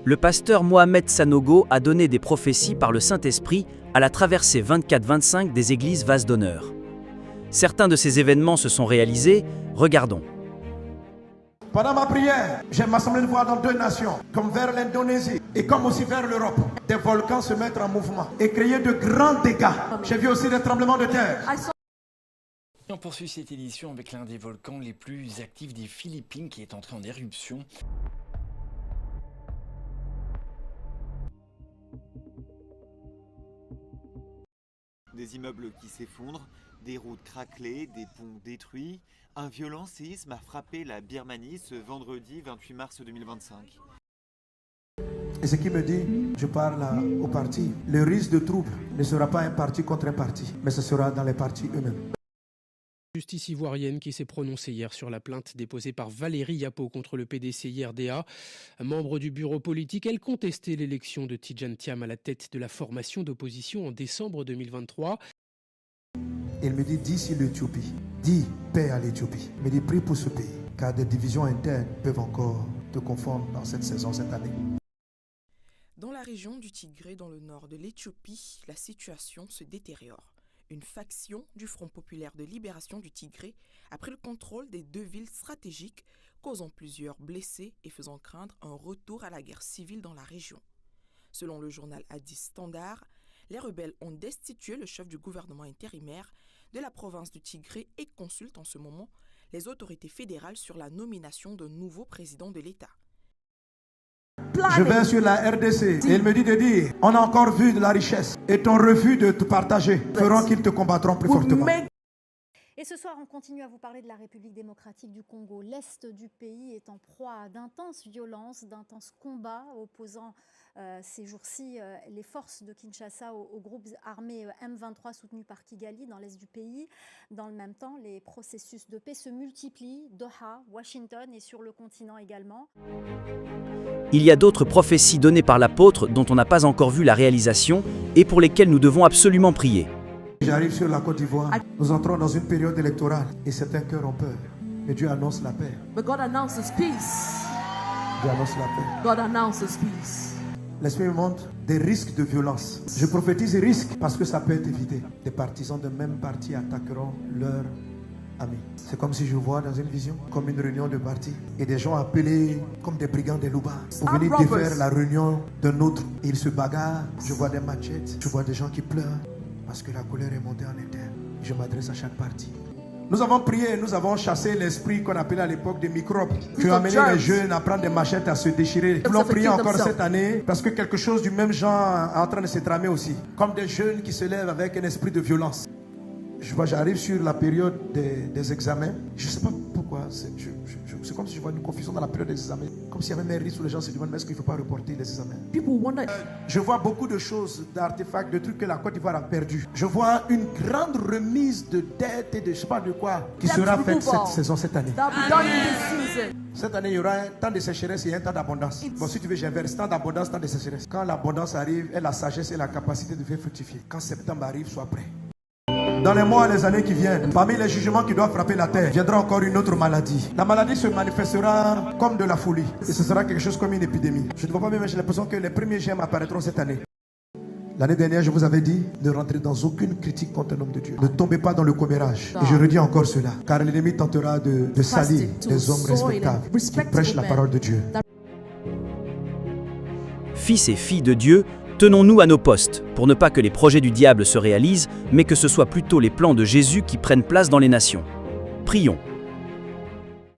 Le pasteur Mohamed Sanogo a donné des prophéties par le Saint-Esprit à la traversée 24-25 des églises Vase d'honneur. Certains de ces événements se sont réalisés, regardons. Pendant ma prière, j'ai m'assemblé de voir dans 2 nations, comme vers l'Indonésie et comme aussi vers l'Europe, des volcans se mettre en mouvement et créer de grands dégâts. J'ai vu aussi des tremblements de terre. On poursuit cette édition avec l'un des volcans les plus actifs des Philippines qui est entré en éruption. Des immeubles qui s'effondrent, des routes craquelées, des ponts détruits. Un violent séisme a frappé la Birmanie ce vendredi 28 mars 2025. Et ce qui me dit, je parle au parti, le risque de trouble ne sera pas un parti contre un parti, mais ce sera dans les partis eux-mêmes. Justice ivoirienne qui s'est prononcée hier sur la plainte déposée par Valérie Yapo contre le PDCI-RDA. Membre du bureau politique, elle contestait l'élection de Tidjane Thiam à la tête de la formation d'opposition en décembre 2023. Il me dit, dis sur l'Éthiopie, dis paix à l'Éthiopie. Il me dit, prie pour ce pays, car des divisions internes peuvent encore te confondre dans cette saison, cette année. Dans la région du Tigré, dans le nord de l'Éthiopie, la situation se détériore. Une faction du Front populaire de libération du Tigré a pris le contrôle des 2 villes stratégiques, causant plusieurs blessés et faisant craindre un retour à la guerre civile dans la région. Selon le journal Addis Standard, les rebelles ont destitué le chef du gouvernement intérimaire de la province du Tigré et consultent en ce moment les autorités fédérales sur la nomination d'un nouveau président de l'État. Je vais sur la RDC et il me dit de dire, on a encore vu de la richesse et ton refus de te partager feront qu'ils te combattront plus fortement. Et ce soir, on continue à vous parler de la République démocratique du Congo. L'Est du pays est en proie à d'intenses violences, d'intenses combats opposant ces jours-ci les forces de Kinshasa aux groupes armés M23 soutenus par Kigali dans l'Est du pays. Dans le même temps, les processus de paix se multiplient, Doha, Washington et sur le continent également. Il y a d'autres prophéties données par l'apôtre dont on n'a pas encore vu la réalisation et pour lesquelles nous devons absolument prier. J'arrive sur la Côte d'Ivoire. Nous entrons dans une période électorale et certains cœurs ont peur. Mais Dieu annonce la paix. But God announces peace. Dieu annonce la paix. God announces peace. L'Esprit me montre des risques de violence. Je prophétise des risques parce que ça peut être évité. Des partisans de même parti attaqueront leurs amis. C'est comme si je vois dans une vision, comme une réunion de parti, et des gens appelés comme des brigands des loupards pour venir défaire la réunion d'un autre. Ils se bagarrent. Je vois des machettes. Je vois des gens qui pleurent. Parce que la colère est montée en interne. Je m'adresse à chaque partie. Nous avons prié, nous avons chassé l'esprit qu'on appelait à l'époque des microbes, qui ont amené les jeunes à prendre des machettes, à se déchirer. Nous voulons prier encore cette année, parce que quelque chose du même genre est en train de se tramer aussi. Comme des jeunes qui se lèvent avec un esprit de violence. J'arrive sur la période des examens. Je ne sais pas pourquoi. C'est comme si je vois une confusion dans la période des examens. Comme s'il y avait un risque où les gens se demandent, mais est-ce qu'il ne faut pas reporter les examens? Je vois beaucoup de choses, d'artefacts, de trucs que la Côte d'Ivoire a perdu. Je vois une grande remise de dettes et de je ne sais pas de quoi qui sera faite cette saison, cette année. Cette année, il y aura un temps de sécheresse et un temps d'abondance. Bon, si tu veux, j'inverse temps d'abondance, temps de sécheresse. Quand l'abondance arrive, et la sagesse et la capacité de faire fructifier. Quand septembre arrive, sois prêt. Dans les mois et les années qui viennent, parmi les jugements qui doivent frapper la terre, viendra encore une autre maladie. La maladie se manifestera comme de la folie. Et ce sera quelque chose comme une épidémie. Je ne vois pas, mais j'ai l'impression que les premiers gemmes apparaîtront cette année. L'année dernière, je vous avais dit, ne rentrez dans aucune critique contre un homme de Dieu. Ne tombez pas dans le commérage. Et je redis encore cela. Car l'ennemi tentera de salir des hommes respectables qui prêchent la parole de Dieu. Fils et filles de Dieu, tenons-nous à nos postes, pour ne pas que les projets du diable se réalisent, mais que ce soit plutôt les plans de Jésus qui prennent place dans les nations. Prions.